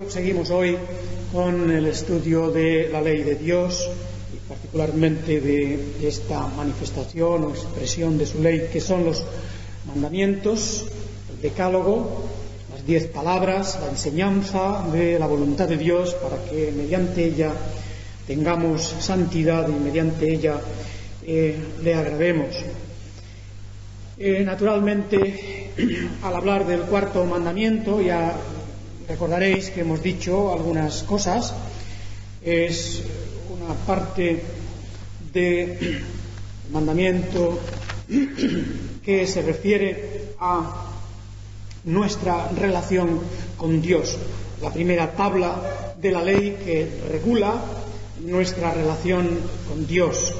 Seguimos hoy con el estudio de la ley de Dios y particularmente de esta manifestación o expresión de su ley, que son los mandamientos, el decálogo, las 10 palabras, la enseñanza de la voluntad de Dios para que mediante ella tengamos santidad y mediante ella le agrademos. Naturalmente, al hablar del cuarto mandamiento, ya recordaréis que hemos dicho algunas cosas. Es una parte del mandamiento que se refiere a nuestra relación con Dios. La primera tabla de la ley que regula nuestra relación con Dios.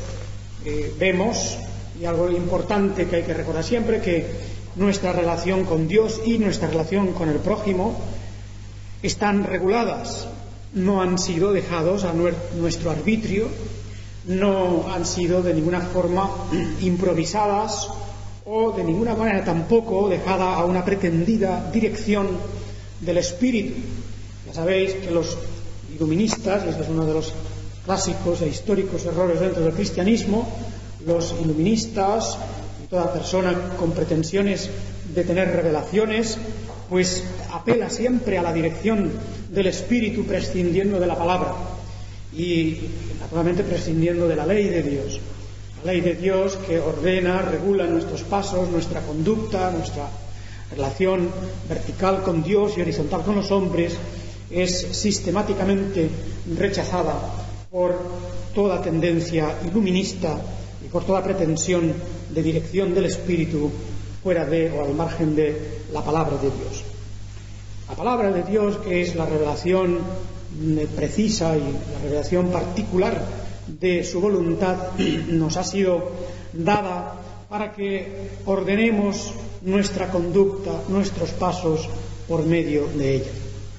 Vemos, y algo importante que hay que recordar siempre, que nuestra relación con Dios y nuestra relación con el prójimo están reguladas, no han sido dejados a nuestro arbitrio, no han sido de ninguna forma improvisadas o de ninguna manera tampoco dejada a una pretendida dirección del espíritu. Ya sabéis que los iluministas, y este es uno de los clásicos e históricos errores dentro del cristianismo, los iluministas y toda persona con pretensiones de tener revelaciones, pues apela siempre a la dirección del Espíritu prescindiendo de la palabra y naturalmente prescindiendo de la ley de Dios. La ley de Dios que ordena, regula nuestros pasos, nuestra conducta, nuestra relación vertical con Dios y horizontal con los hombres, es sistemáticamente rechazada por toda tendencia iluminista y por toda pretensión de dirección del Espíritu fuera de o al margen de la palabra de Dios. La palabra de Dios, que es la revelación precisa y la revelación particular de su voluntad, nos ha sido dada para que ordenemos nuestra conducta, nuestros pasos por medio de ella.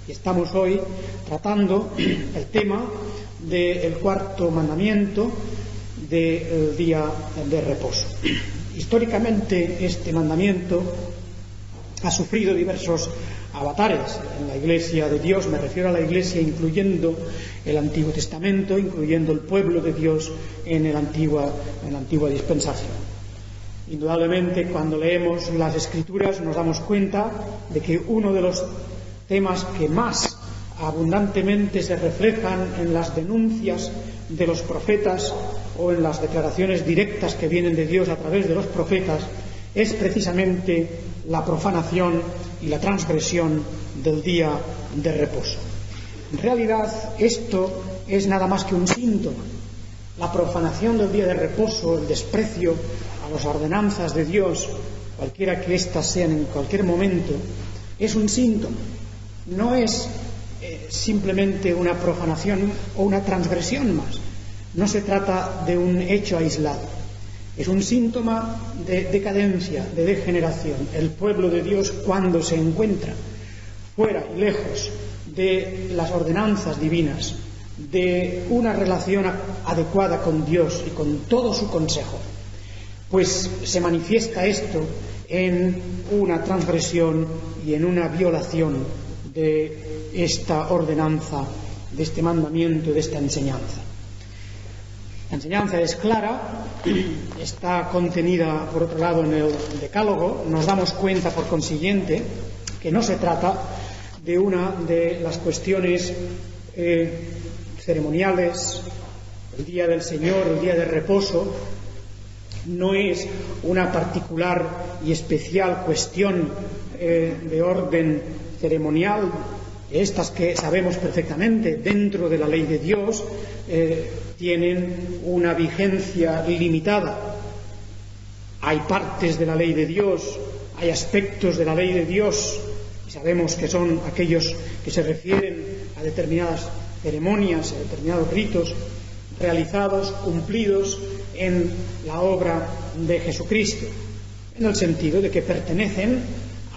Y estamos hoy tratando el tema del cuarto mandamiento del día de reposo. Históricamente este mandamiento ha sufrido diversos avatares en la Iglesia de Dios. Me refiero a la Iglesia incluyendo el Antiguo Testamento, incluyendo el pueblo de Dios en la antigua dispensación. Indudablemente, cuando leemos las Escrituras nos damos cuenta de que uno de los temas que más abundantemente se reflejan en las denuncias de los profetas o en las declaraciones directas que vienen de Dios a través de los profetas es precisamente la profanación y la transgresión del día de reposo. En realidad, esto es nada más que un síntoma. La profanación del día de reposo, el desprecio a las ordenanzas de Dios, cualquiera que éstas sean en cualquier momento, es un síntoma. No es simplemente una profanación o una transgresión más. No se trata de un hecho aislado. Es un síntoma de decadencia, de degeneración. El pueblo de Dios, cuando se encuentra fuera y lejos de las ordenanzas divinas, de una relación adecuada con Dios y con todo su consejo, pues se manifiesta esto en una transgresión y en una violación de esta ordenanza, de este mandamiento, de esta enseñanza. La enseñanza es clara, está contenida, por otro lado, en el Decálogo. Nos damos cuenta, por consiguiente, que no se trata de una de las cuestiones ceremoniales. El día del Señor, el día de reposo, no es una particular y especial cuestión de orden ceremonial, estas que sabemos perfectamente dentro de la ley de Dios tienen una vigencia limitada. Hay partes de la ley de Dios, hay aspectos de la ley de Dios, y sabemos que son aquellos que se refieren a determinadas ceremonias, a determinados ritos realizados, cumplidos en la obra de Jesucristo, en el sentido de que pertenecen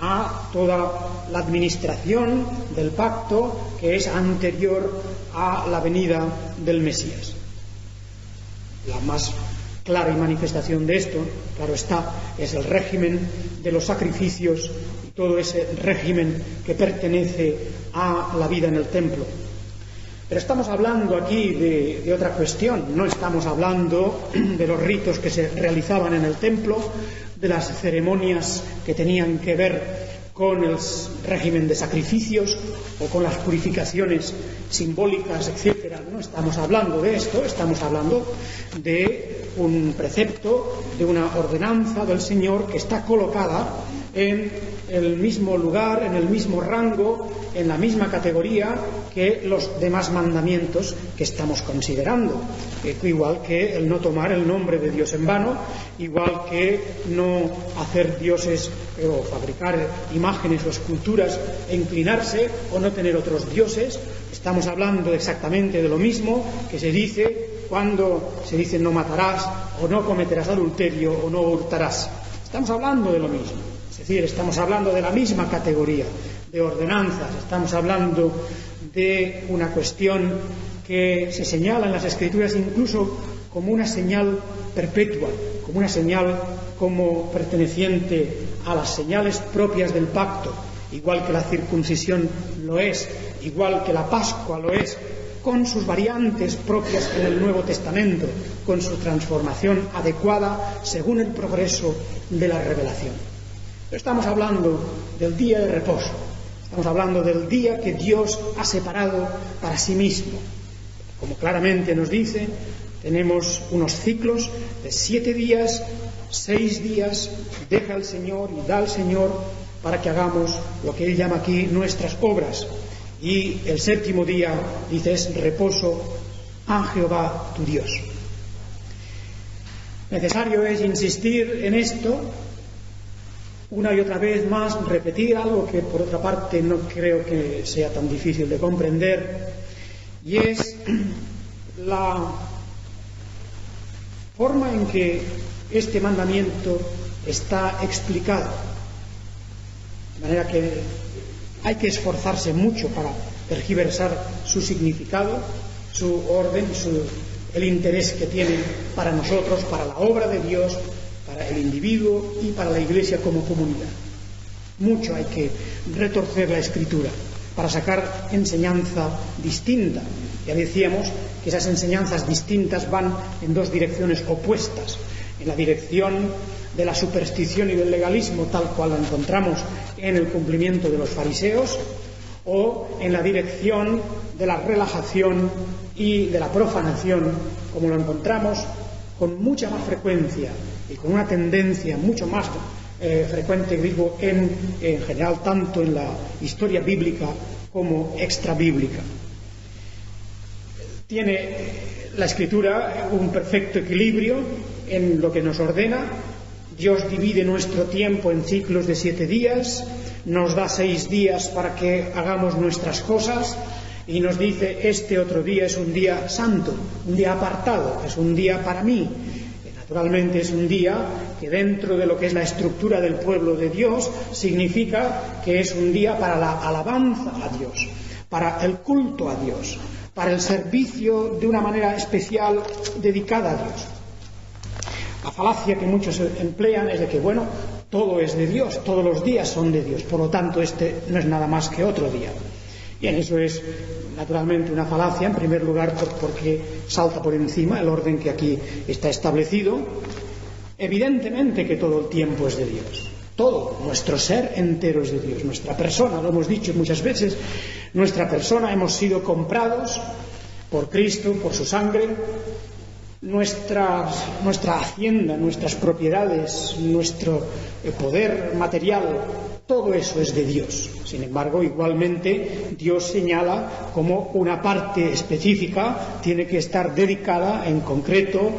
a toda la administración del pacto que es anterior a la venida del Mesías. La más clara y manifestación de esto, claro está, es el régimen de los sacrificios todo ese régimen que pertenece a la vida en el templo. Pero estamos hablando aquí de otra cuestión, no estamos hablando de los ritos que se realizaban en el templo, de las ceremonias que tenían que ver con el régimen de sacrificios o con las purificaciones simbólicas, etc. No estamos hablando de esto, estamos hablando de un precepto, de una ordenanza del Señor que está colocada en el mismo lugar, en el mismo rango, en la misma categoría que los demás mandamientos que estamos considerando, igual que el no tomar el nombre de Dios en vano, igual que no hacer dioses o fabricar imágenes o esculturas e inclinarse o no tener otros dioses. Estamos hablando exactamente de lo mismo que se dice cuando se dice no matarás o no cometerás adulterio o no hurtarás. Estamos hablando de lo mismo, es decir, estamos hablando de la misma categoría de ordenanzas, estamos hablando de una cuestión que se señala en las Escrituras incluso como una señal perpetua, como una señal como perteneciente a las señales propias del pacto, igual que la circuncisión lo es, igual que la Pascua lo es, con sus variantes propias en el Nuevo Testamento, con su transformación adecuada según el progreso de la revelación. Pero estamos hablando del día de reposo, estamos hablando del día que Dios ha separado para sí mismo. Como claramente nos dice, tenemos unos ciclos de 7 días, 6 días, deja al Señor y da al Señor para que hagamos lo que Él llama aquí nuestras obras. Y el 7º día, dice, es reposo a Jehová tu Dios. Necesario es insistir en esto una y otra vez más, repetir algo que por otra parte no creo que sea tan difícil de comprender, y es la forma en que este mandamiento está explicado, de manera que hay que esforzarse mucho para tergiversar su significado, su orden, el interés que tiene para nosotros, para la obra de Dios, para el individuo y para la Iglesia como comunidad. Mucho hay que retorcer la Escritura para sacar enseñanza distinta. Ya decíamos que esas enseñanzas distintas van en dos direcciones opuestas, en la dirección de la superstición y del legalismo, tal cual lo encontramos en el cumplimiento de los fariseos, o en la dirección de la relajación y de la profanación, como lo encontramos con mucha más frecuencia y con una tendencia mucho más frecuente, digo, en general, tanto en la historia bíblica como extrabíblica. Tiene la Escritura un perfecto equilibrio en lo que nos ordena. Dios divide nuestro tiempo en ciclos de 7 días, nos da 6 días para que hagamos nuestras cosas y nos dice: este otro día es un día santo, un día apartado, es un día para mí. Naturalmente es un día que dentro de lo que es la estructura del pueblo de Dios significa que es un día para la alabanza a Dios, para el culto a Dios, para el servicio de una manera especial dedicada a Dios. La falacia que muchos emplean es de que, bueno, todo es de Dios, todos los días son de Dios, por lo tanto este no es nada más que otro día. Bien, eso es naturalmente una falacia, en primer lugar porque salta por encima el orden que aquí está establecido. Evidentemente que todo el tiempo es de Dios, todo, nuestro ser entero es de Dios, nuestra persona, lo hemos dicho muchas veces, nuestra persona, hemos sido comprados por Cristo, por su sangre. Nuestra hacienda, nuestras propiedades, nuestro poder material, todo eso es de Dios. Sin embargo, igualmente, Dios señala como una parte específica tiene que estar dedicada en concreto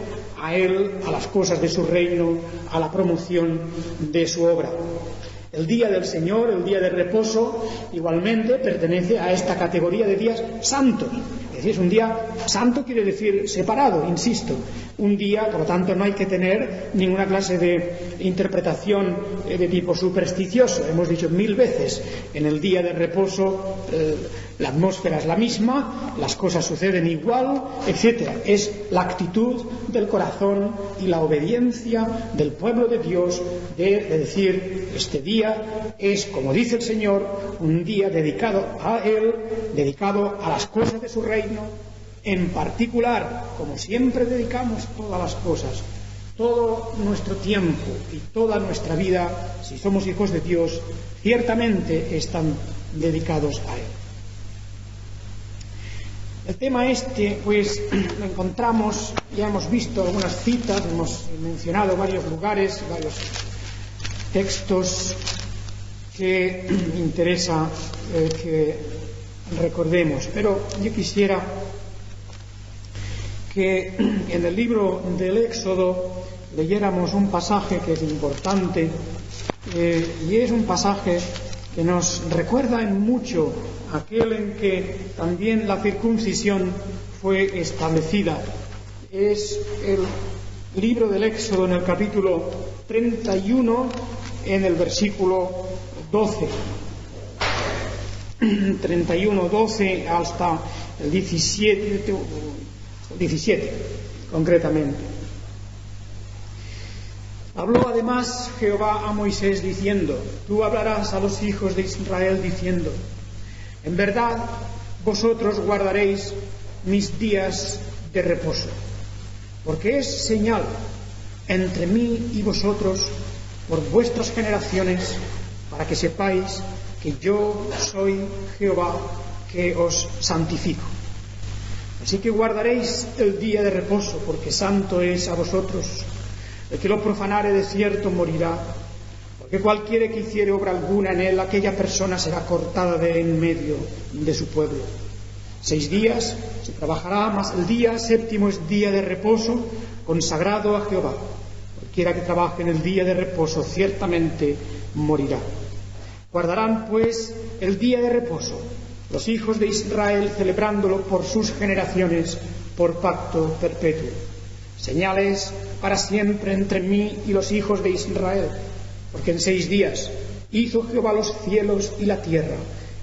a Él, a las cosas de su reino, a la promoción de su obra. El día del Señor, el día de reposo, igualmente pertenece a esta categoría de días santos. Es decir, es un día santo, quiere decir separado, insisto. Un día, por lo tanto, no hay que tener ninguna clase de interpretación de tipo supersticioso. Hemos dicho 1000 veces, en el día de reposo la atmósfera es la misma, las cosas suceden igual, etc. Es la actitud del corazón y la obediencia del pueblo de Dios de decir: este día es, como dice el Señor, un día dedicado a Él, dedicado a las cosas de su reino, en particular, como siempre dedicamos todas las cosas. Todo nuestro tiempo y toda nuestra vida, si somos hijos de Dios, ciertamente están dedicados a Él. El tema pues lo encontramos, ya hemos visto algunas citas, hemos mencionado varios lugares, varios textos que interesa que recordemos, pero yo quisiera que en el libro del Éxodo leyéramos un pasaje que es importante, y es un pasaje que nos recuerda en mucho aquel en que también la circuncisión fue establecida. Es el libro del Éxodo, en el capítulo 31, en el versículo 12. 31:12 hasta el 17 concretamente. Habló además Jehová a Moisés diciendo: tú hablarás a los hijos de Israel diciendo: en verdad vosotros guardaréis mis días de reposo, porque es señal entre mí y vosotros por vuestras generaciones, para que sepáis que yo soy Jehová, que os santifico. Así que guardaréis el día de reposo, porque santo es a vosotros. El que lo profanare de cierto morirá, porque cualquiera que hiciere obra alguna en él, aquella persona será cortada de en medio de su pueblo. 6 días se trabajará, mas el día séptimo es día de reposo, consagrado a Jehová. Cualquiera que trabaje en el día de reposo ciertamente morirá. Guardarán pues el día de reposo los hijos de Israel, celebrándolo por sus generaciones, por pacto perpetuo. Señales para siempre entre mí y los hijos de Israel, porque en 6 días hizo Jehová los cielos y la tierra,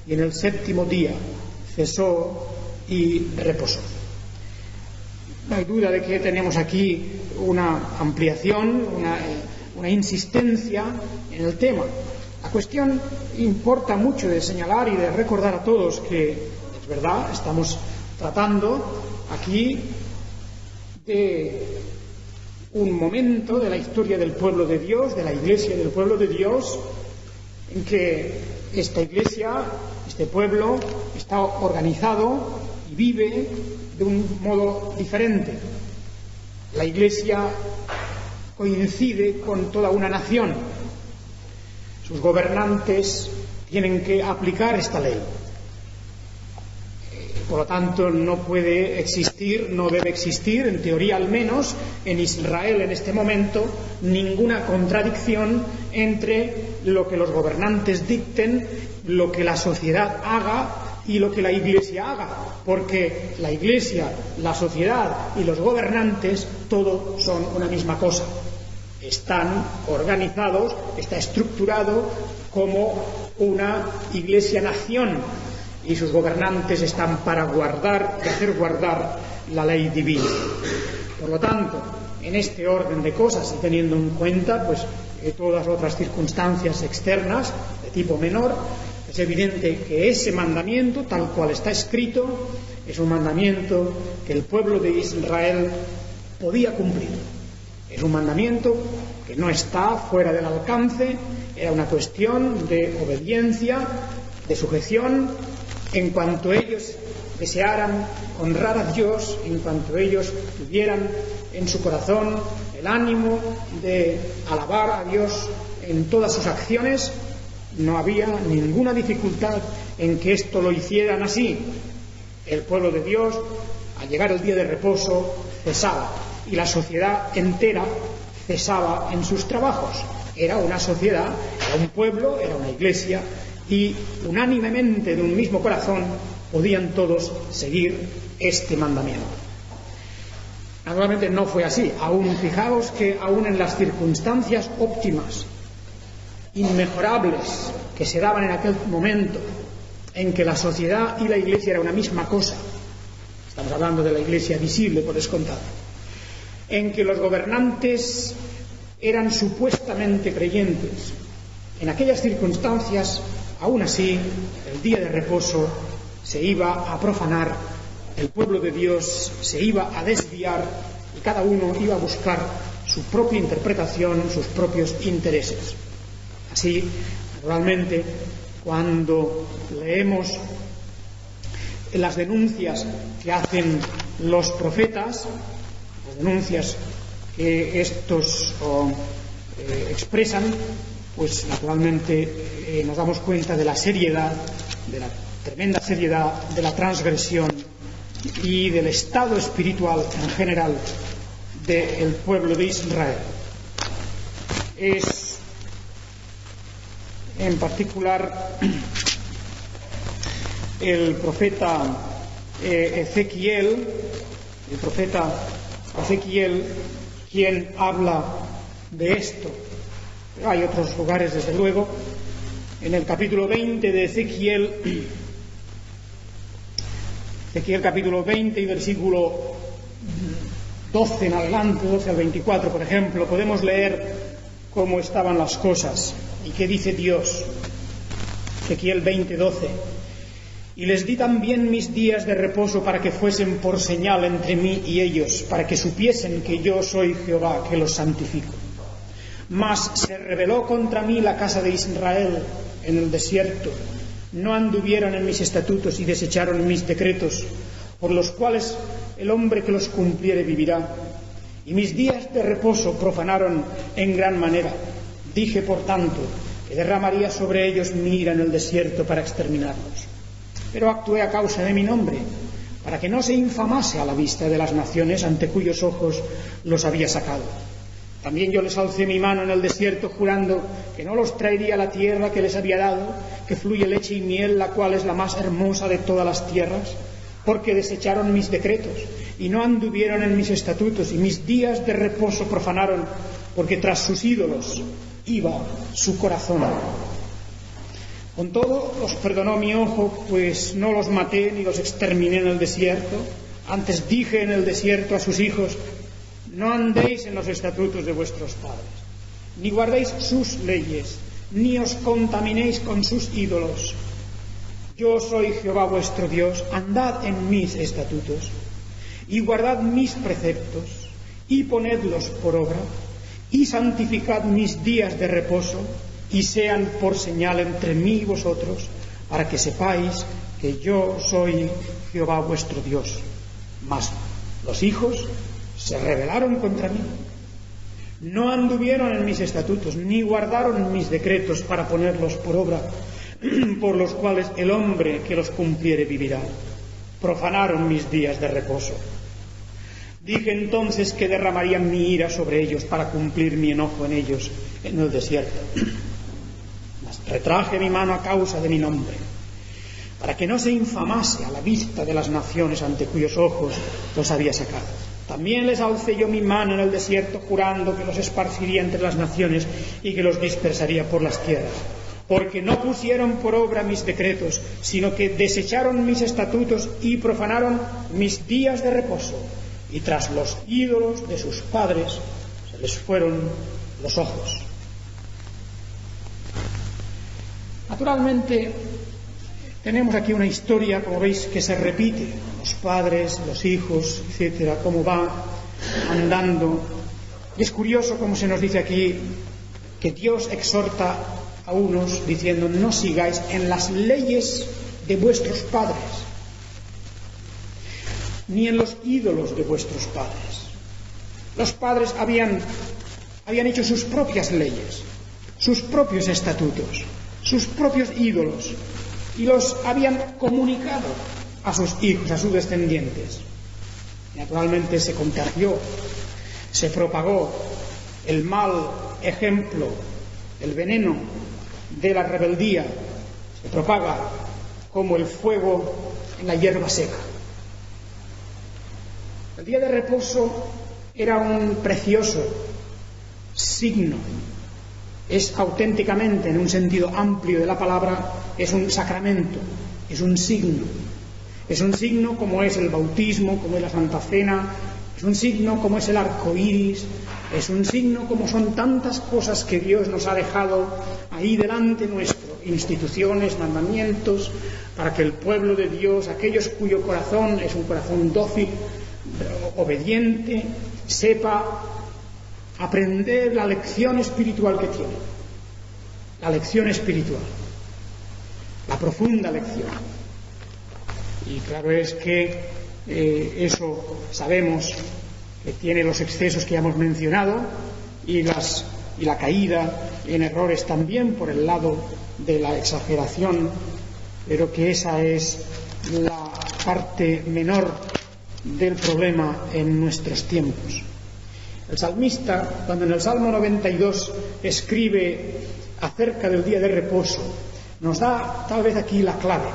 y en el séptimo día cesó y reposó. No hay duda de que tenemos aquí una ampliación, una insistencia en el tema. La cuestión importa mucho de señalar y de recordar a todos que, es verdad, estamos tratando aquí de un momento de la historia del pueblo de Dios, de la Iglesia del pueblo de Dios, en que esta Iglesia, este pueblo, está organizado y vive de un modo diferente. La Iglesia coincide con toda una nación. Sus gobernantes tienen que aplicar esta ley. Por lo tanto, no puede existir, no debe existir, en teoría al menos, en Israel en este momento, ninguna contradicción entre lo que los gobernantes dicten, lo que la sociedad haga y lo que la Iglesia haga, porque la Iglesia, la sociedad y los gobernantes, todo son una misma cosa. Están organizados, está estructurado como una Iglesia-nación, y sus gobernantes están para guardar y hacer guardar la ley divina. Por lo tanto, en este orden de cosas, y teniendo en cuenta todas otras circunstancias externas de tipo menor, es evidente que ese mandamiento, tal cual está escrito, es un mandamiento que el pueblo de Israel podía cumplir. Es un mandamiento que no está fuera del alcance, era una cuestión de obediencia, de sujeción, en cuanto ellos desearan honrar a Dios, en cuanto ellos tuvieran en su corazón el ánimo de alabar a Dios en todas sus acciones, no había ninguna dificultad en que esto lo hicieran así. El pueblo de Dios, al llegar el día de reposo, cesaba, y la sociedad entera cesaba en sus trabajos. Era una sociedad, era un pueblo, era una iglesia, y unánimemente de un mismo corazón podían todos seguir este mandamiento. Naturalmente no fue así. Fijaos que aún en las circunstancias óptimas, inmejorables, que se daban en aquel momento, en que la sociedad y la Iglesia era una misma cosa. Estamos hablando de la Iglesia visible, por descontado. En que los gobernantes eran supuestamente creyentes. En aquellas circunstancias, aún así, el día de reposo se iba a profanar, el pueblo de Dios se iba a desviar y cada uno iba a buscar su propia interpretación, sus propios intereses. Así, naturalmente, cuando leemos las denuncias que hacen los profetas, las denuncias que estos expresan, pues naturalmente nos damos cuenta de la seriedad, de la tremenda seriedad de la transgresión y del estado espiritual en general del pueblo de Israel. Es en particular el profeta Ezequiel, quien habla de esto. Pero hay otros lugares, desde luego. En el capítulo 20 de Ezequiel capítulo 20 y versículo 12 en adelante, 12 al 24, por ejemplo, podemos leer cómo estaban las cosas y qué dice Dios. Ezequiel 20, 12. Y les di también mis días de reposo para que fuesen por señal entre mí y ellos, para que supiesen que yo soy Jehová, que los santifico. Mas se rebeló contra mí la casa de Israel en el desierto. No anduvieron en mis estatutos y desecharon mis decretos, por los cuales el hombre que los cumpliere vivirá. Y mis días de reposo profanaron en gran manera. Dije, por tanto, que derramaría sobre ellos mi ira en el desierto para exterminarlos. Pero actué a causa de mi nombre, para que no se infamase a la vista de las naciones ante cuyos ojos los había sacado. También yo les alcé mi mano en el desierto, jurando que no los traería a la tierra que les había dado, que fluye leche y miel, la cual es la más hermosa de todas las tierras, porque desecharon mis decretos y no anduvieron en mis estatutos, y mis días de reposo profanaron, porque tras sus ídolos iba su corazón. Con todo, los perdonó mi ojo, pues no los maté ni los exterminé en el desierto. Antes dije en el desierto a sus hijos: no andéis en los estatutos de vuestros padres, ni guardéis sus leyes, ni os contaminéis con sus ídolos. Yo soy Jehová vuestro Dios, andad en mis estatutos, y guardad mis preceptos, y ponedlos por obra, y santificad mis días de reposo, y sean por señal entre mí y vosotros, para que sepáis que yo soy Jehová vuestro Dios. Mas los hijos se rebelaron contra mí, no anduvieron en mis estatutos, ni guardaron mis decretos para ponerlos por obra, por los cuales el hombre que los cumpliere vivirá. Profanaron mis días de reposo. Dije entonces que derramarían mi ira sobre ellos para cumplir mi enojo en ellos en el desierto. Mas retraje mi mano a causa de mi nombre, para que no se infamase a la vista de las naciones ante cuyos ojos los había sacado. También les alcé yo mi mano en el desierto, jurando que los esparciría entre las naciones y que los dispersaría por las tierras, porque no pusieron por obra mis decretos, sino que desecharon mis estatutos y profanaron mis días de reposo, y tras los ídolos de sus padres se les fueron los ojos. Naturalmente, tenemos aquí una historia, como veis, que se repite. Los padres, los hijos, etcétera, cómo va andando. Y es curioso cómo se nos dice aquí que Dios exhorta a unos diciendo: no sigáis en las leyes de vuestros padres, ni en los ídolos de vuestros padres. Los padres habían hecho sus propias leyes, sus propios estatutos, sus propios ídolos, y los habían comunicado a sus hijos, a sus descendientes. Y naturalmente se contagió, se propagó el mal ejemplo, el veneno de la rebeldía, se propaga como el fuego en la hierba seca. El día de reposo era un precioso signo. Es auténticamente, en un sentido amplio de la palabra, es un sacramento. es un signo. Es un signo como es el bautismo, como es la Santa Cena, es un signo como es el arco iris, es un signo como son tantas cosas que Dios nos ha dejado ahí delante nuestro, instituciones, mandamientos, para que el pueblo de Dios, aquellos cuyo corazón es un corazón dócil, obediente, sepa aprender la lección espiritual que tiene, la lección espiritual, la profunda lección. Y claro es que eso sabemos que tiene los excesos que ya hemos mencionado y la caída en errores también por el lado de la exageración, pero que esa es la parte menor del problema en nuestros tiempos. El salmista, cuando en el Salmo 92 escribe acerca del día de reposo, nos da tal vez aquí la clave.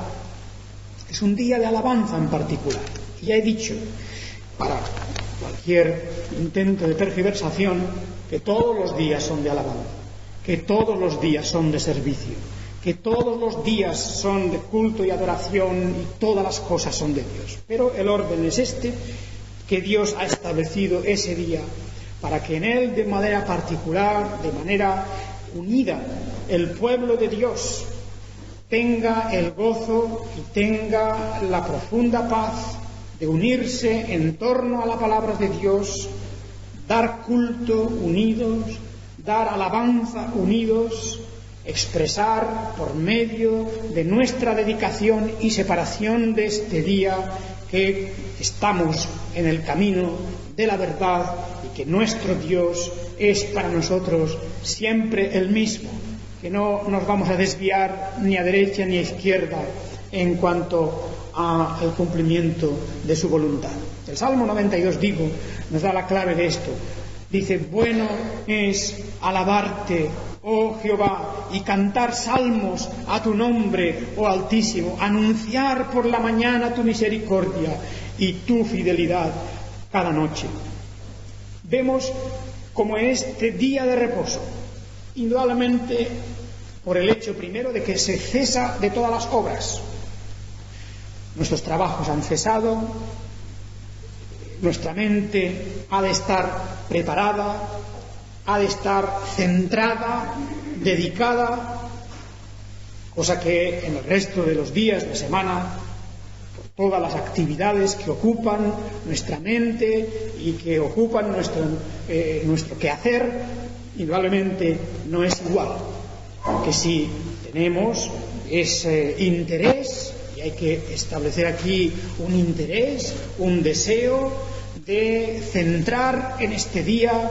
Es un día de alabanza en particular. Y ya he dicho, para cualquier intento de tergiversación, que todos los días son de alabanza, que todos los días son de servicio, que todos los días son de culto y adoración y todas las cosas son de Dios. Pero el orden es este, que Dios ha establecido ese día para que en él, de manera particular, de manera unida, el pueblo de Dios tenga el gozo y tenga la profunda paz de unirse en torno a la palabra de Dios, dar culto unidos, dar alabanza unidos, expresar por medio de nuestra dedicación y separación de este día que estamos en el camino de la verdad y que nuestro Dios es para nosotros siempre el mismo, que no nos vamos a desviar ni a derecha ni a izquierda en cuanto al cumplimiento de su voluntad. El Salmo 92, digo, nos da la clave de esto. Dice: bueno es alabarte, oh Jehová, y cantar salmos a tu nombre, oh Altísimo, anunciar por la mañana tu misericordia y tu fidelidad cada noche. Vemos como este día de reposo, indudablemente por el hecho primero de que se cesa de todas las obras. Nuestros trabajos han cesado, nuestra mente ha de estar preparada, ha de estar centrada, dedicada, cosa que en el resto de los días de semana, por todas las actividades que ocupan nuestra mente y que ocupan nuestro quehacer, indudablemente no es igual. Que si tenemos ese interés, y hay que establecer aquí un interés, un deseo de centrar en este día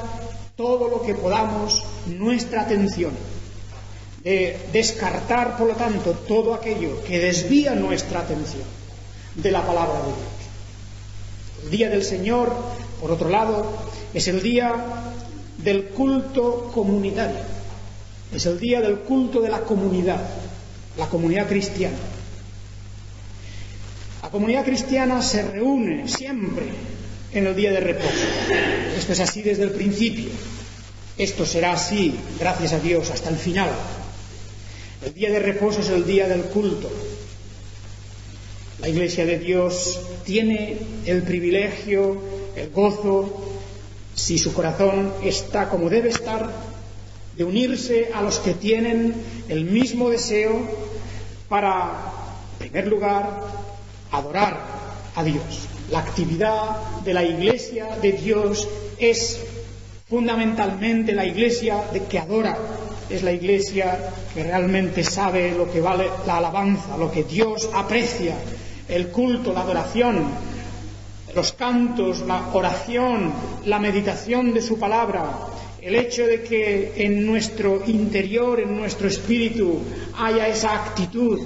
todo lo que podamos nuestra atención, de descartar, por lo tanto, todo aquello que desvía nuestra atención de la palabra de Dios. El día del Señor, por otro lado, es el día del culto comunitario, es el día del culto de la comunidad cristiana. La comunidad cristiana se reúne siempre en el día de reposo. Esto es así desde el principio. Esto será así, gracias a Dios, hasta el final. El día de reposo es el día del culto. La Iglesia de Dios tiene el privilegio, el gozo, si su corazón está como debe estar, de unirse a los que tienen el mismo deseo para, en primer lugar, adorar a Dios. La actividad de la Iglesia de Dios es fundamentalmente la Iglesia que adora, es la Iglesia que realmente sabe lo que vale la alabanza, lo que Dios aprecia, el culto, la adoración, los cantos, la oración, la meditación de su palabra, el hecho de que en nuestro interior, en nuestro espíritu, haya esa actitud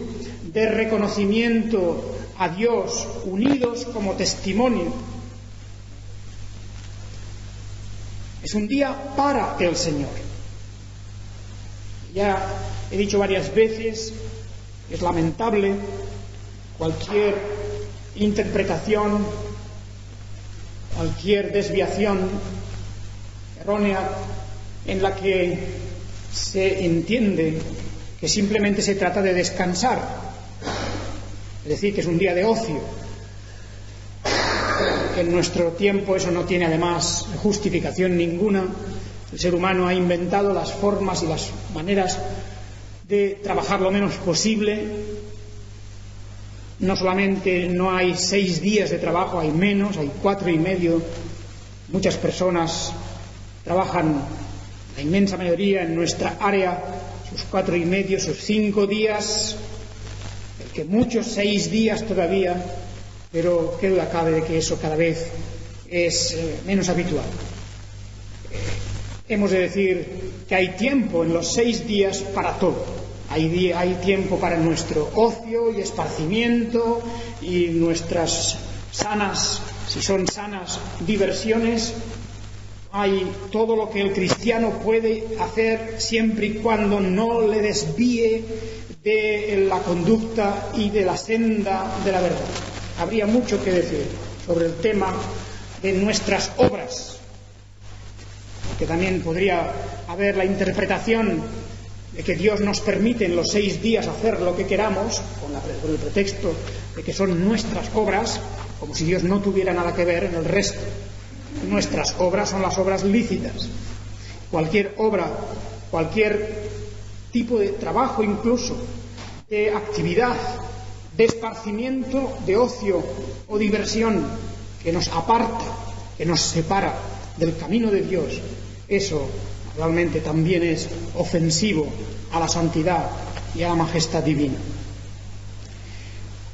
de reconocimiento a Dios, unidos como testimonio. Es un día para el Señor. Ya he dicho varias veces, es lamentable cualquier interpretación, cualquier desviación errónea en la que se entiende que simplemente se trata de descansar. es decir, que es un día de ocio. En nuestro tiempo eso no tiene además justificación ninguna. El ser humano ha inventado las formas y las maneras de trabajar lo menos posible. No solamente no hay 6 días de trabajo, hay menos, hay 4 y medio. Muchas personas trabajan, la inmensa mayoría en nuestra área, sus 4 y medio, sus 5 días, que muchos 6 días todavía, pero qué duda cabe de que eso cada vez es menos habitual. Hemos de decir que hay tiempo en los 6 días para todo. Hay tiempo para nuestro ocio y esparcimiento y nuestras sanas, si son sanas, diversiones. Hay todo lo que el cristiano puede hacer siempre y cuando no le desvíe de la conducta y de la senda de la verdad. Habría mucho que decir sobre el tema de nuestras obras, que también podría haber la interpretación de que Dios nos permite en los 6 días hacer lo que queramos, con el pretexto de que son nuestras obras, como si Dios no tuviera nada que ver en el resto. Nuestras obras son las obras lícitas. Cualquier obra, cualquier tipo de trabajo, incluso de actividad, de esparcimiento, de ocio o diversión que nos aparta, que nos separa del camino de Dios, eso realmente también es ofensivo a la santidad y a la majestad divina.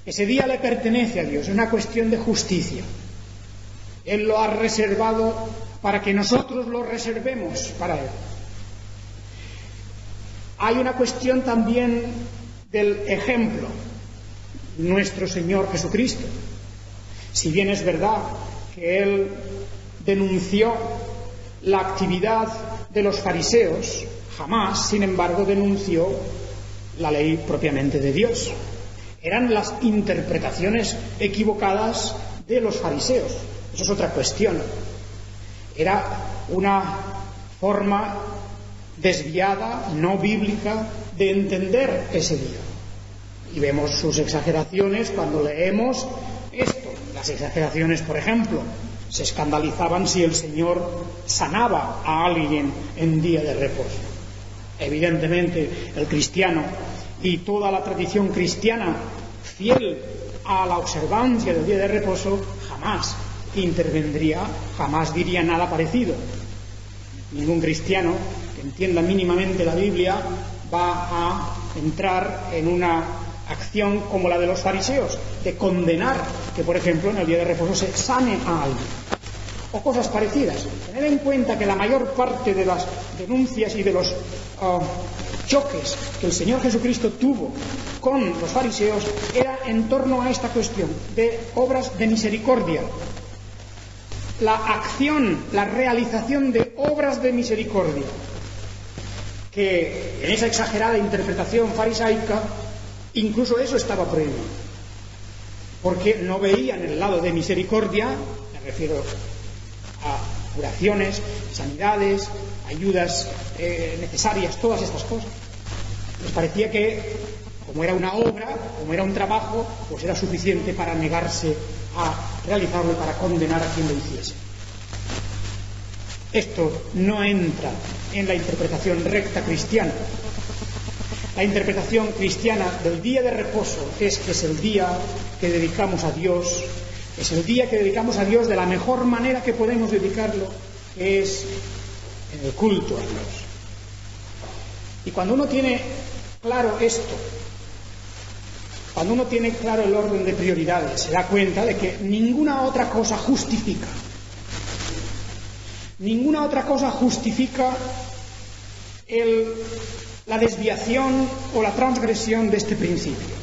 Ese día le pertenece a Dios, es una cuestión de justicia. Él lo ha reservado para que nosotros lo reservemos para Él. Hay una cuestión también del ejemplo. Nuestro Señor Jesucristo, si bien es verdad que Él denunció la actividad de los fariseos, jamás, sin embargo, denunció la ley propiamente de Dios. Eran las interpretaciones equivocadas de los fariseos. Eso es otra cuestión. Era una forma desviada, no bíblica, de entender ese día. Y vemos sus exageraciones cuando leemos esto. Las exageraciones, por ejemplo, se escandalizaban si el Señor sanaba a alguien en día de reposo. Evidentemente, el cristiano y toda la tradición cristiana fiel a la observancia del día de reposo jamás intervendría, jamás diría nada parecido. Ningún cristiano que entienda mínimamente la Biblia va a entrar en una acción como la de los fariseos, de condenar que, por ejemplo, en el día de reposo se sane a alguien, o cosas parecidas. Tened en cuenta que la mayor parte de las denuncias y de los choques que el Señor Jesucristo tuvo con los fariseos era en torno a esta cuestión de obras de misericordia. La acción, la realización de obras de misericordia, que en esa exagerada interpretación farisaica, incluso eso estaba prohibido, porque no veían el lado de misericordia, me refiero a curaciones, sanidades, ayudas necesarias, todas estas cosas. Les parecía que, como era una obra, como era un trabajo, pues era suficiente para negarse a realizarlo y para condenar a quien lo hiciese. Esto no entra en la interpretación recta cristiana. La interpretación cristiana del día de reposo es que es el día que dedicamos a Dios, es el día que dedicamos a Dios de la mejor manera que podemos dedicarlo, que es en el culto a Dios. Y cuando uno tiene claro esto, cuando uno tiene claro el orden de prioridades, se da cuenta de que ninguna otra cosa justifica. Ninguna otra cosa justifica la desviación o la transgresión de este principio.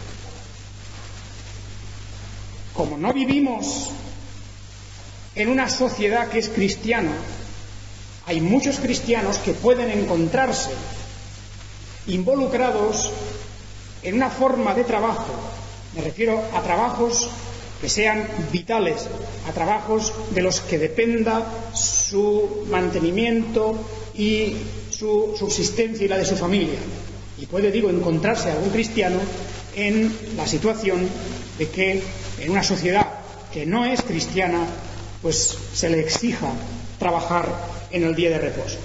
Como no vivimos en una sociedad que es cristiana, hay muchos cristianos que pueden encontrarse involucrados en una forma de trabajo, me refiero a trabajos que sean vitales, a trabajos de los que dependa su mantenimiento y su subsistencia y la de su familia. Y puede, encontrarse algún cristiano en la situación de que en una sociedad que no es cristiana, pues se le exija trabajar en el día de reposo.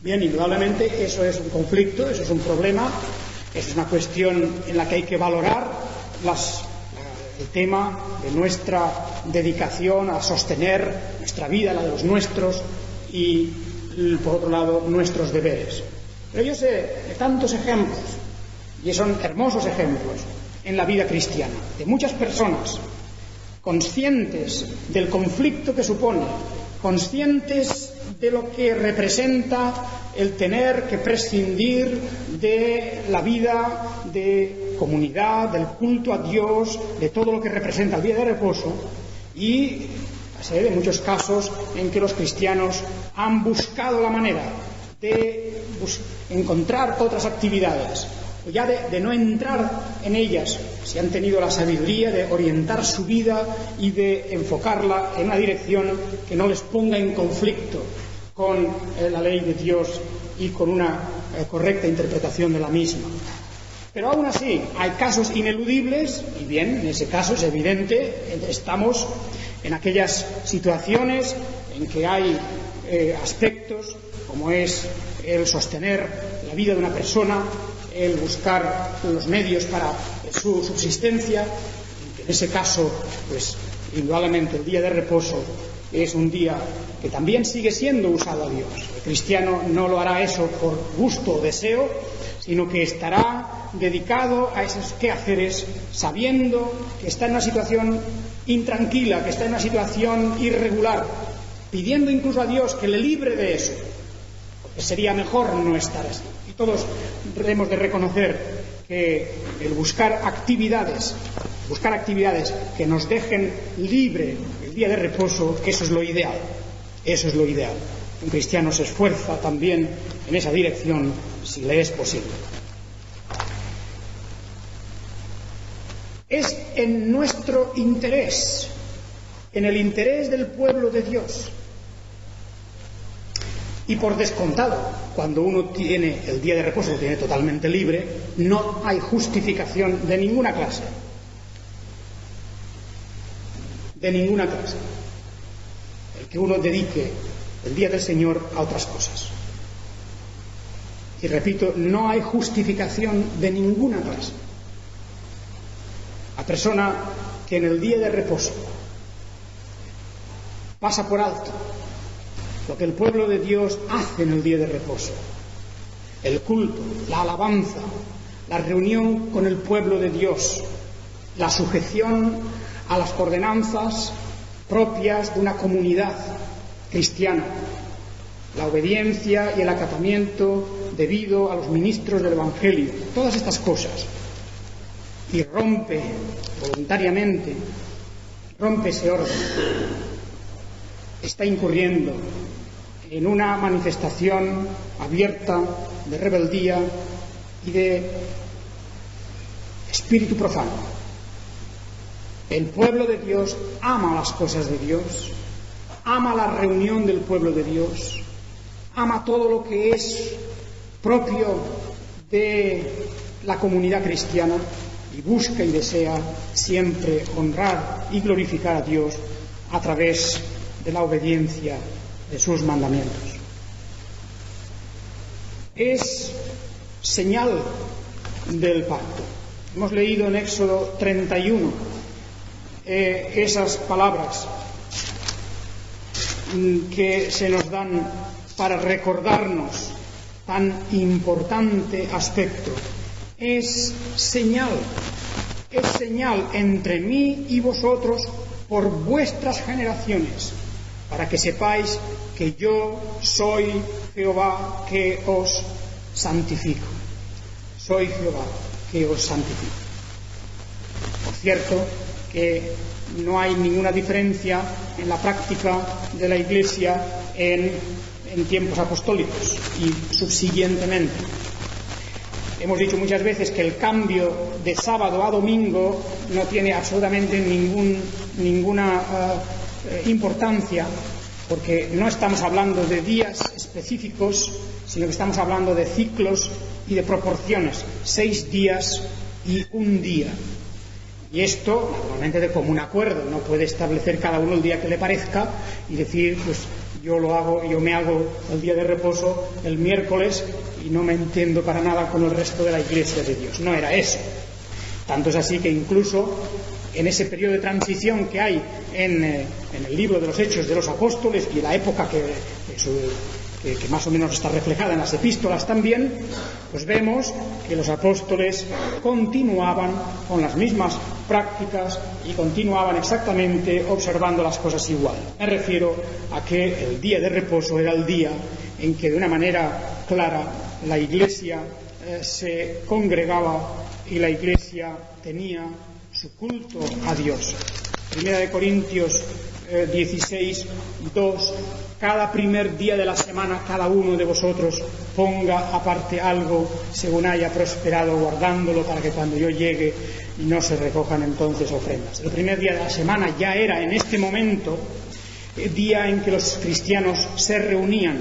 Bien, indudablemente eso es un conflicto, eso es un problema, eso es una cuestión en la que hay que valorar el tema de nuestra dedicación a sostener nuestra vida, la de los nuestros, y por otro lado nuestros deberes. Pero yo sé de tantos ejemplos, y son hermosos ejemplos en la vida cristiana, de muchas personas conscientes del conflicto que supone, conscientes de lo que representa el tener que prescindir de la vida de comunidad, del culto a Dios, de todo lo que representa el día de reposo, y sé de muchos casos en que los cristianos han buscado la manera de encontrar otras actividades, o ya de no entrar en ellas, si han tenido la sabiduría de orientar su vida y de enfocarla en una dirección que no les ponga en conflicto con la ley de Dios y con una correcta interpretación de la misma. Pero aún así hay casos ineludibles, y bien, en ese caso es evidente, estamos en aquellas situaciones en que hay aspectos como es el sostener la vida de una persona, el buscar los medios para su subsistencia. En ese caso, pues indudablemente el día de reposo es un día que también sigue siendo usado a Dios. El cristiano no lo hará eso por gusto o deseo, sino que estará dedicado a esos quehaceres sabiendo que está en una situación intranquila, que está en una situación irregular, pidiendo incluso a Dios que le libre de eso, porque sería mejor no estar así. Y todos hemos de reconocer que el buscar actividades que nos dejen libre el día de reposo, eso es lo ideal. Eso es lo ideal. Un cristiano se esfuerza también en esa dirección si le es posible. Es en nuestro interés, en el interés del pueblo de Dios. Y por descontado, cuando uno tiene el día de reposo, lo tiene totalmente libre, no hay justificación de ninguna clase. De ninguna clase. El que uno dedique el día del Señor a otras cosas. Y repito, no hay justificación de ninguna clase. La persona que en el día de reposo pasa por alto lo que el pueblo de Dios hace en el día de reposo, el culto, la alabanza, la reunión con el pueblo de Dios, la sujeción a las ordenanzas propias de una comunidad cristiana, la obediencia y el acatamiento debido a los ministros del Evangelio, todas estas cosas, y rompe voluntariamente, rompe ese orden, está incurriendo en una manifestación abierta de rebeldía y de espíritu profano. El pueblo de Dios ama las cosas de Dios, ama la reunión del pueblo de Dios, ama todo lo que es propio de la comunidad cristiana y busca y desea siempre honrar y glorificar a Dios a través de la obediencia de sus mandamientos. Es señal del pacto. Hemos leído en Éxodo 31 esas palabras que se nos dan para recordarnos tan importante aspecto. Es señal entre mí y vosotros por vuestras generaciones, para que sepáis que yo soy Jehová que os santifico. Soy Jehová que os santifico. Por cierto, que no hay ninguna diferencia en la práctica de la Iglesia en tiempos apostólicos y subsiguientemente. Hemos dicho muchas veces que el cambio de sábado a domingo no tiene absolutamente ninguna importancia, porque no estamos hablando de días específicos, sino que estamos hablando de ciclos y de proporciones, 6 días y 1 día. Y esto, naturalmente, de común acuerdo. No puede establecer cada uno el día que le parezca y decir, pues yo me hago el día de reposo el miércoles y no me entiendo para nada con el resto de la Iglesia de Dios. No era eso. Tanto es así que incluso en ese periodo de transición que hay en el libro de los Hechos de los Apóstoles y la época que más o menos está reflejada en las epístolas también, pues vemos que los apóstoles continuaban con las mismas prácticas y continuaban exactamente observando las cosas igual. Me refiero a que el día de reposo era el día en que de una manera clara la Iglesia se congregaba y la Iglesia tenía su culto a Dios. Primera de Corintios 16, 2: cada primer día de la semana cada uno de vosotros ponga aparte algo según haya prosperado, guardándolo para que cuando yo llegue no se recojan entonces ofrendas. El primer día de la semana ya era en este momento el día en que los cristianos se reunían.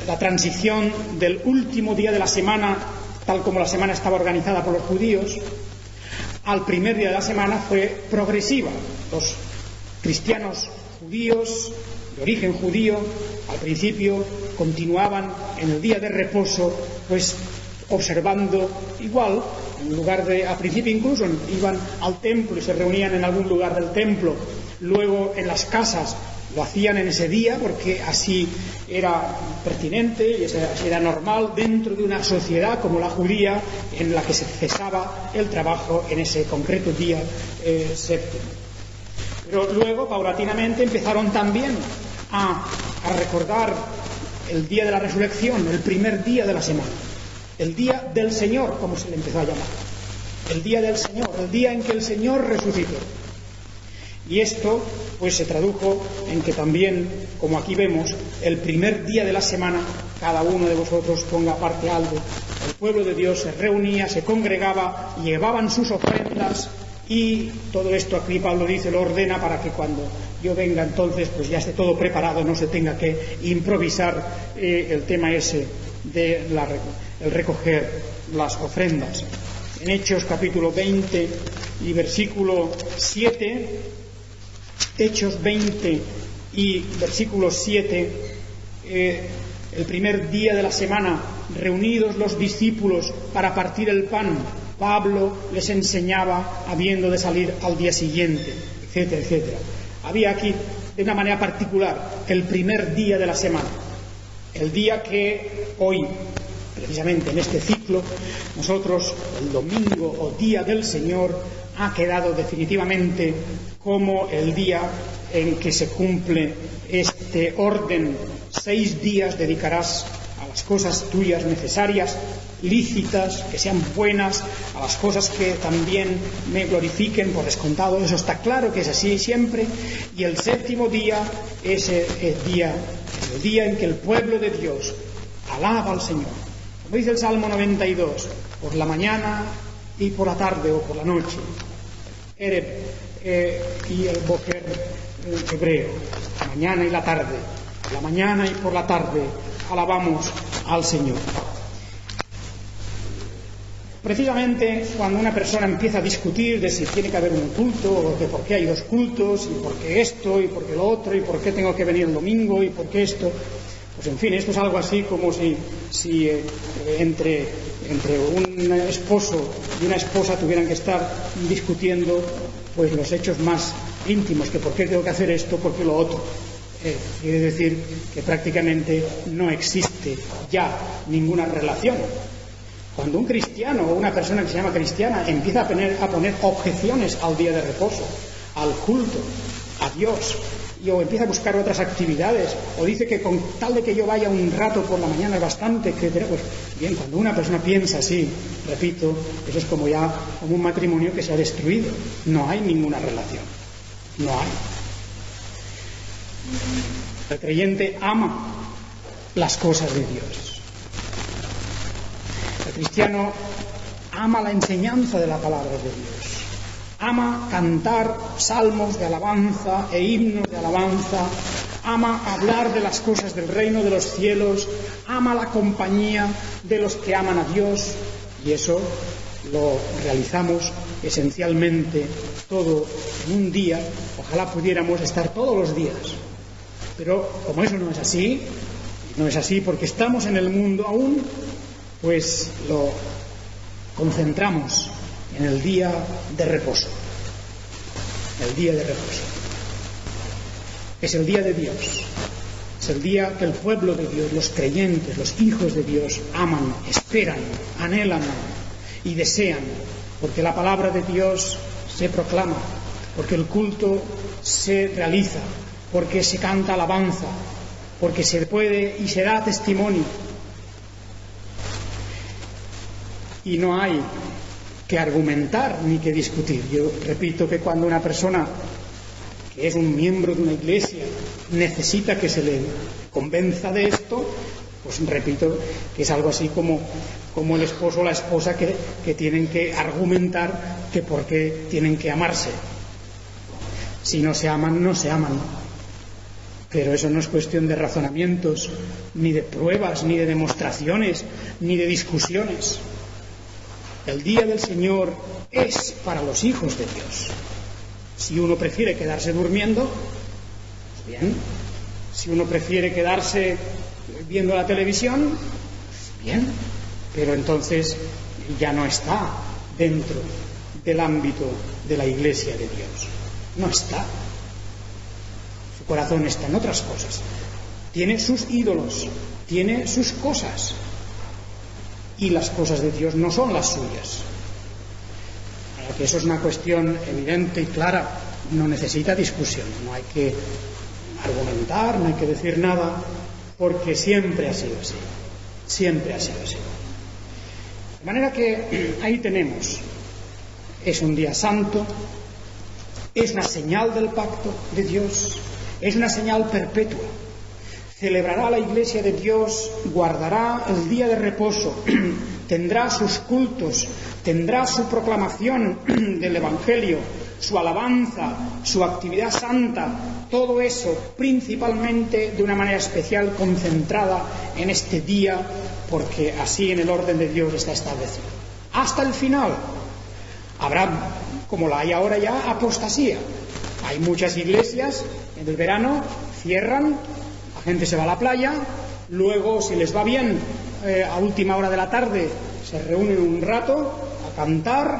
La transición del último día de la semana, tal como la semana estaba organizada por los judíos, al primer día de la semana fue progresiva. Los cristianos judíos de origen judío al principio continuaban en el día de reposo pues observando igual, en lugar de, al principio incluso iban al templo y se reunían en algún lugar del templo, luego en las casas lo hacían en ese día porque así era pertinente y así era normal dentro de una sociedad como la judía en la que se cesaba el trabajo en ese concreto día séptimo. Pero luego, paulatinamente, empezaron también a recordar el día de la resurrección, el primer día de la semana, el día del Señor, como se le empezó a llamar, el día del Señor, el día en que el Señor resucitó. Y esto pues se tradujo en que también, como aquí vemos, el primer día de la semana cada uno de vosotros ponga aparte algo. El pueblo de Dios se reunía, se congregaba, llevaban sus ofrendas y todo esto aquí Pablo dice lo ordena para que cuando yo venga entonces pues ya esté todo preparado, no se tenga que improvisar el tema ese de el recoger las ofrendas. En Hechos capítulo 20 y versículo 7, Hechos 20 y versículo 7, el primer día de la semana, reunidos los discípulos para partir el pan, Pablo les enseñaba habiendo de salir al día siguiente, etcétera, etcétera. Había aquí, de una manera particular, el primer día de la semana, el día que hoy, precisamente en este ciclo, nosotros, el domingo o día del Señor, ha quedado definitivamente como el día en que se cumple este orden. 6 días dedicarás a las cosas tuyas necesarias, lícitas, que sean buenas, a las cosas que también me glorifiquen, por descontado, eso está claro que es así siempre. Y el séptimo día es el día en que el pueblo de Dios alaba al Señor. Como dice el Salmo 92, por la mañana y por la tarde o por la noche. Ereb y el Boker hebreo, la mañana y la tarde. La mañana y por la tarde alabamos al Señor. Precisamente cuando una persona empieza a discutir de si tiene que haber un culto, o de por qué hay 2 cultos, y por qué esto, y por qué lo otro, y por qué tengo que venir el domingo, y por qué esto, pues en fin, esto es algo así como si entre un esposo y una esposa tuvieran que estar discutiendo pues los hechos más íntimos, que por qué tengo que hacer esto, por qué lo otro. Quiere decir que prácticamente no existe ya ninguna relación. Cuando un cristiano o una persona que se llama cristiana empieza a poner objeciones al día de reposo, al culto, a Dios, o empieza a buscar otras actividades, o dice que con tal de que yo vaya un rato por la mañana es bastante, etcétera, pues bien, cuando una persona piensa así, repito, eso es como un matrimonio que se ha destruido. No hay ninguna relación. No hay. El creyente ama las cosas de Dios. El cristiano ama la enseñanza de la palabra de Dios. Ama cantar salmos de alabanza e himnos de alabanza. Ama hablar de las cosas del reino de los cielos. Ama la compañía de los que aman a Dios. Y eso lo realizamos esencialmente todo en un día, ojalá pudiéramos estar todos los días. Pero como eso no es así porque estamos en el mundo aún, pues lo concentramos en el día de reposo. El día de reposo. Es el día de Dios. Es el día que el pueblo de Dios, los creyentes, los hijos de Dios, aman, esperan, anhelan y desean, porque la palabra de Dios se proclama, porque el culto se realiza, porque se canta alabanza, porque se puede y se da testimonio. Y no hay que argumentar ni que discutir. Yo repito que cuando una persona que es un miembro de una iglesia necesita que se le convenza de esto, pues repito que es algo así como el esposo o la esposa que tienen que argumentar que por qué tienen que amarse. Si no se aman, no se aman. Pero eso no es cuestión de razonamientos, ni de pruebas, ni de demostraciones, ni de discusiones. El día del Señor es para los hijos de Dios. Si uno prefiere quedarse durmiendo, pues bien. Si uno prefiere quedarse viendo la televisión, pues bien. Pero entonces ya no está dentro del ámbito de la Iglesia de Dios. No está. Su corazón está en otras cosas. Tiene sus ídolos, tiene sus cosas. Y las cosas de Dios no son las suyas. Para que eso es una cuestión evidente y clara, no necesita discusión, no hay que argumentar, no hay que decir nada, porque siempre ha sido así. Siempre ha sido así. De manera que ahí tenemos, es un día santo, es una señal del pacto de Dios, es una señal perpetua. Celebrará la Iglesia de Dios, guardará el día de reposo, tendrá sus cultos, tendrá su proclamación del Evangelio, su alabanza, su actividad santa, todo eso principalmente de una manera especial concentrada en este día, porque así en el orden de Dios está establecido. Hasta el final habrá, como la hay ahora ya, apostasía. Hay muchas iglesias en el verano cierran, la gente se va a la playa, luego si les va bien a última hora de la tarde se reúnen un rato a cantar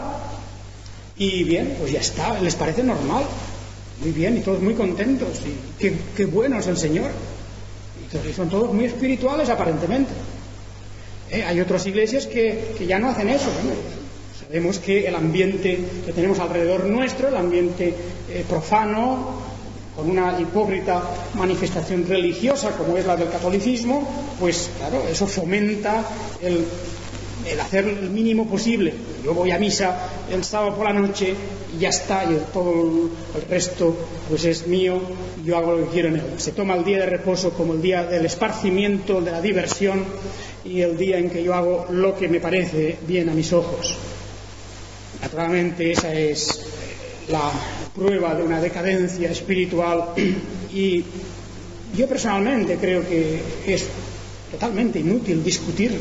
y bien, pues ya está, les parece normal, muy bien, y todos muy contentos, y qué bueno es el Señor, y son todos muy espirituales aparentemente. Hay otras iglesias que ya no hacen eso, ¿no? Sabemos que el ambiente que tenemos alrededor nuestro, el ambiente profano, con una hipócrita manifestación religiosa como es la del catolicismo, pues claro, eso fomenta el hacer el mínimo posible. Yo voy a misa el sábado por la noche y ya está, y todo el resto pues es mío, yo hago lo que quiero en él. Se toma el día de reposo como el día del esparcimiento, de la diversión, y el día en que yo hago lo que me parece bien a mis ojos. Naturalmente esa es la prueba de una decadencia espiritual, y yo personalmente creo que es totalmente inútil discutir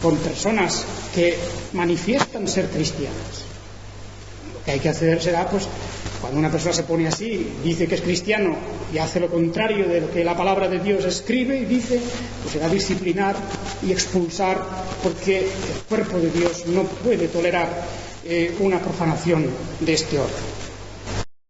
con personas que manifiestan ser cristianas. Lo que hay que hacer será, pues, cuando una persona se pone así, dice que es cristiano y hace lo contrario de lo que la palabra de Dios escribe y dice, pues será disciplinar y expulsar, porque el cuerpo de Dios no puede tolerar una profanación de este orden.